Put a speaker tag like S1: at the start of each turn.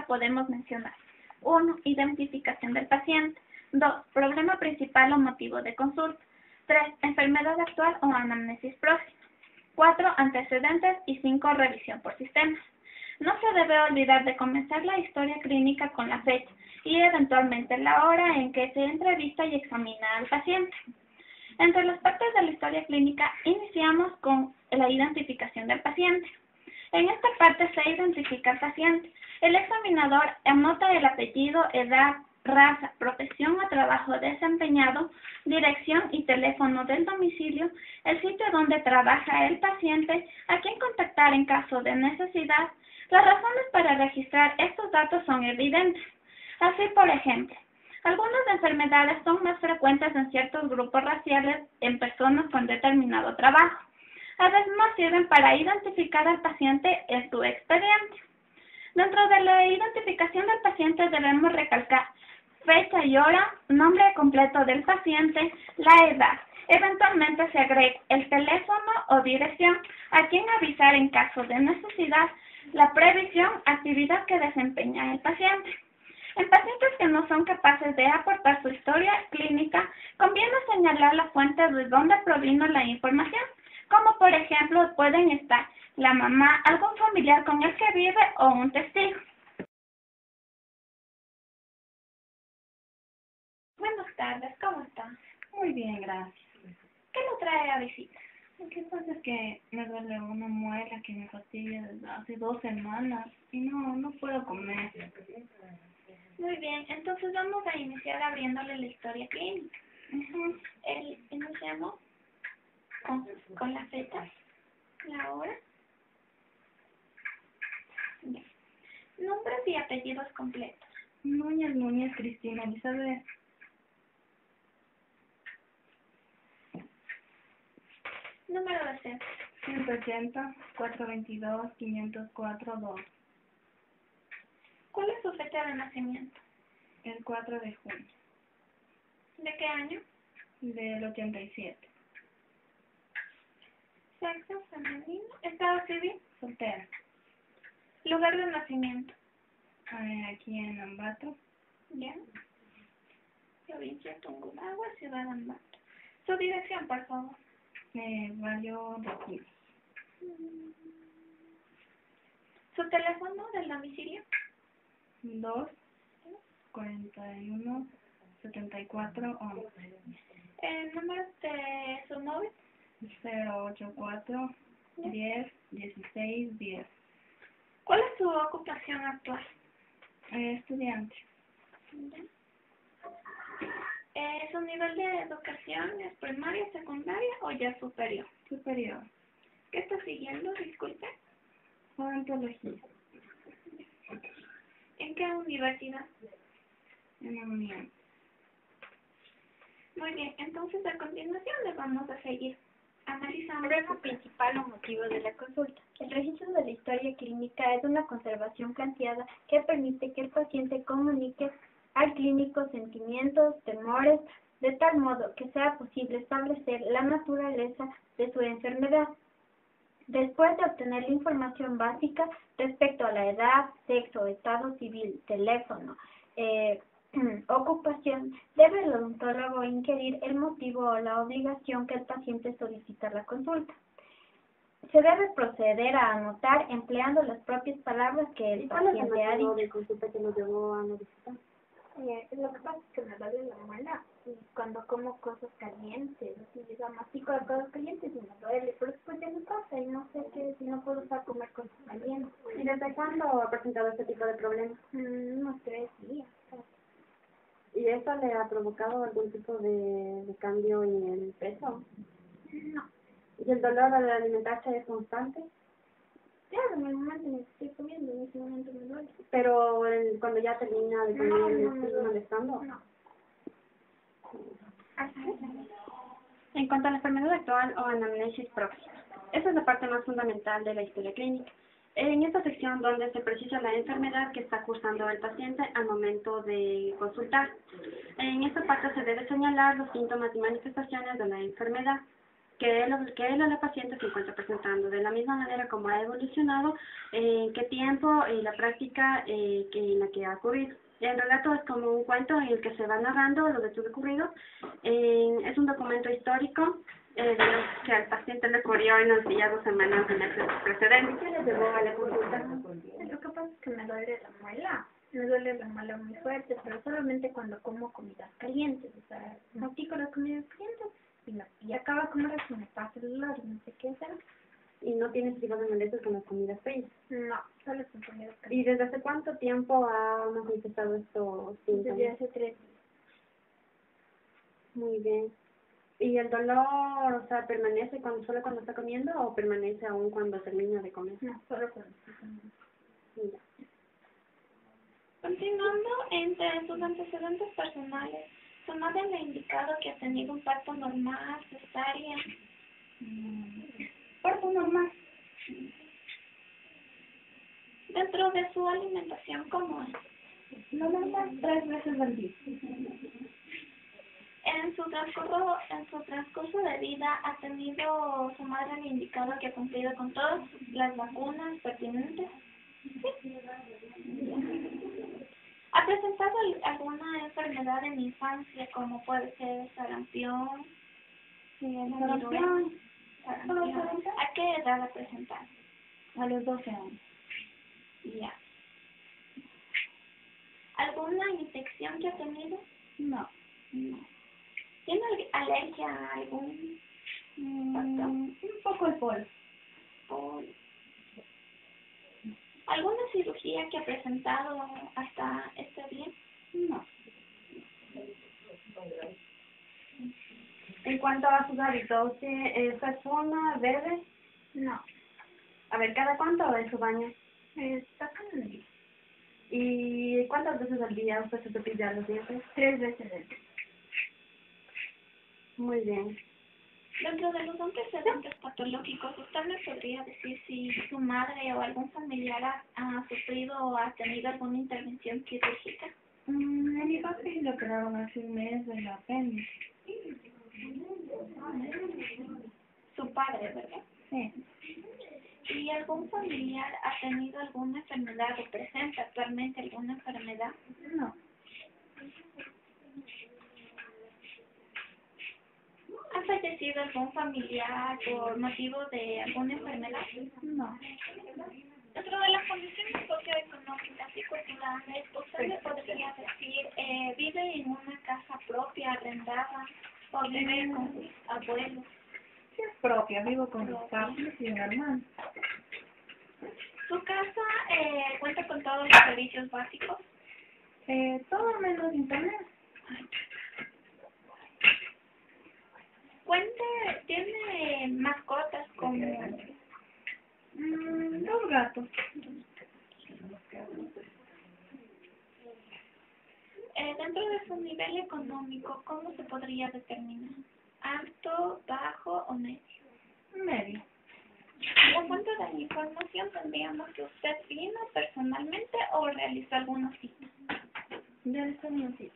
S1: podemos mencionar. 1. Identificación del paciente. 2. Problema principal o motivo de consulta. 3. Enfermedad actual o anamnesis próxima. 4. Antecedentes y 5. Revisión por sistemas. No se debe olvidar de comenzar la historia clínica con la fecha y eventualmente la hora en que se entrevista y examina al paciente. Entre las partes de la historia clínica iniciamos con la identificación del paciente. En esta parte se identifica al paciente. El examinador anota el apellido, edad, raza, profesión o trabajo desempeñado, dirección y teléfono del domicilio, el sitio donde trabaja el paciente, a quien contactar en caso de necesidad. Las razones para registrar estos datos son evidentes. Así, por ejemplo, algunas enfermedades son más frecuentes en ciertos grupos raciales en personas con determinado trabajo. Además, sirven para identificar al paciente en su expediente. Dentro de la identificación del paciente debemos recalcar fecha y hora, nombre completo del paciente, la edad. Eventualmente se agrega el teléfono o dirección a quien avisar en caso de necesidad, la previsión, actividad que desempeña el paciente. En pacientes que no son capaces de aportar su historia clínica, conviene señalar la fuente de donde provino la información, como por ejemplo pueden estar la mamá, algún familiar con el que vive o un testigo. Buenas tardes, ¿cómo está?
S2: Muy bien, gracias.
S1: ¿Qué lo trae a visita?
S2: Lo que pasa es que me duele una muela que me fastidia desde hace 2 semanas y no puedo comer.
S1: Muy bien, entonces vamos a iniciar abriéndole la historia clínica. Iniciamos con la fecha, la hora. Bien. Nombres y apellidos completos.
S2: Núñez Cristina Elizabeth.
S1: Número de cédula.
S2: 180 422 504 2.
S1: ¿Cuál es su fecha de nacimiento?
S2: El 4 de junio
S1: ¿De qué año?
S2: del 87.
S1: Sexo femenino. ¿Estado civil?
S2: Soltera.
S1: Lugar de nacimiento.
S2: Aquí en Ambato.
S1: ¿Ya? Provincia Tungurahua, ciudad de Ambato. Su dirección, por favor.
S2: Barrio de aquí.
S1: ¿Su teléfono del domicilio?
S2: 2 41 74 11.
S1: ¿El número de su móvil?
S2: 084 10 16 10.
S1: ¿Cuál es su ocupación actual?
S2: Estudiante.
S1: ¿Su nivel de educación es primaria, secundaria o ya superior?
S2: Superior.
S1: ¿Qué está siguiendo? Disculpe.
S2: Odontología.
S1: ¿En qué universidad?
S2: En la Unión.
S1: Muy bien, entonces a continuación le vamos a seguir analizando el problema principal o motivo de la consulta. El registro de la historia clínica es una conservación planteada que permite que el paciente comunique al clínico sentimientos, temores, de tal modo que sea posible establecer la naturaleza de su enfermedad. Después de obtener la información básica respecto a la edad, sexo, estado civil, teléfono, ocupación, debe el odontólogo inquirir el motivo o la obligación que el paciente solicita la consulta. Se debe proceder a anotar empleando las propias palabras que el paciente ha dicho.
S3: ¿De consulta que nos llevó a notificar?
S1: Lo que pasa es que me duele la muela y cuando como cosas calientes, así yo mastico las cosas calientes y me duele, pero después ya me pasa y no sé qué, si no puedo estar comer cosas calientes.
S3: ¿Y desde cuándo ha presentado este tipo de problemas?
S1: Unos 3 días.
S3: ¿Y eso le ha provocado algún tipo de cambio en el peso?
S1: No.
S3: ¿Y el dolor al alimentarse es constante?
S1: Claro, en el momento me estoy comiendo, en ese momento me duele.
S3: Pero cuando ya termina de comer, ¿le
S1: me
S3: sigue molestando?
S1: No.
S3: En cuanto a la enfermedad actual o anamnesis próxima, esa es la parte más fundamental de la historia clínica. En esta sección donde se precisa la enfermedad que está cursando el paciente al momento de consultar. En esta parte se debe señalar los síntomas y manifestaciones de la enfermedad. que él o la paciente se encuentra presentando, de la misma manera como ha evolucionado, en qué tiempo y la práctica en la que ha ocurrido. El relato es como un cuento en el que se va narrando los hechos ocurridos. Es un documento histórico de los que al paciente le ocurrió en las días 2 semanas del precedente. ¿Qué le llevó a la consulta?
S2: Lo que pasa es que me duele la muela. Me duele la muela muy fuerte, pero solamente cuando como comidas calientes. O sea, no pico las comidas calientes y acaba de comer y me pasa el olor y no sé qué hacer.
S3: ¿Y no tienes picos de molestias con las comidas frías?
S2: No, solo son comidas
S3: ¿Y
S2: calientes.
S3: desde hace cuánto tiempo ha manifestado estos síntomas?
S2: Desde hace 3 días.
S3: Muy bien. ¿Y el dolor, o sea, permanece solo cuando está comiendo o permanece aún cuando termina de comer?
S2: No, solo cuando estoy comiendo.
S3: Mira.
S1: Continuando, entre sus antecedentes personales, su madre le ha indicado que ha tenido un parto normal, cesárea.
S2: Parto normal.
S1: Dentro de su alimentación, ¿cómo es?
S2: Lo normal, 3 veces al día.
S1: En su transcurso de vida, ¿ha tenido su madre le indicado que ha cumplido con todas las vacunas pertinentes? Sí. ¿Ha presentado alguna enfermedad en infancia, como puede ser sarampión?
S2: Sarampión.
S1: ¿A qué edad ha presentado?
S2: A los 12 años.
S1: Ya. ¿Alguna infección que ha tenido?
S2: No.
S1: No. ¿Tiene alergia a algún factor?
S2: Un poco el polvo.
S1: ¿Alguna cirugía que ha presentado hasta este día?
S2: No.
S3: En cuanto a sus hábitos, ¿persona verde?
S2: No.
S3: A ver, ¿cada cuánto es su baño?
S2: Está con el día.
S3: ¿Y cuántas veces al día usted se cepilla los dientes?
S2: 3 veces al día.
S3: Muy bien.
S1: Dentro de los antecedentes patológicos, ¿usted me podría decir si su madre o algún familiar ha sufrido o ha tenido alguna intervención quirúrgica?
S2: En mi padre sí lo operaron hace un mes de la apéndice.
S1: Su padre, ¿verdad?
S2: Sí.
S1: ¿Y algún familiar ha tenido alguna enfermedad o presenta actualmente alguna enfermedad?
S2: No.
S1: ¿Ha fallecido algún familiar por motivo de alguna enfermedad?
S2: No.
S1: Dentro de las condiciones socioeconómicas y culturales, ¿usted me podría decir, vive en una casa propia, arrendada, o vive con sus abuelos?
S2: Sí, es propia. Vivo con mis papás y mi hermano.
S1: ¿Su casa cuenta con todos los servicios básicos?
S2: Todo menos internet.
S1: ¿Tiene mascotas como
S2: 2 gatos.
S1: dentro de su nivel económico, cómo se podría determinar? ¿Alto, bajo o medio?
S2: Medio.
S1: La fuente de la información tendríamos que usted vino personalmente o realizó alguna cita.
S2: Ya está mi cita.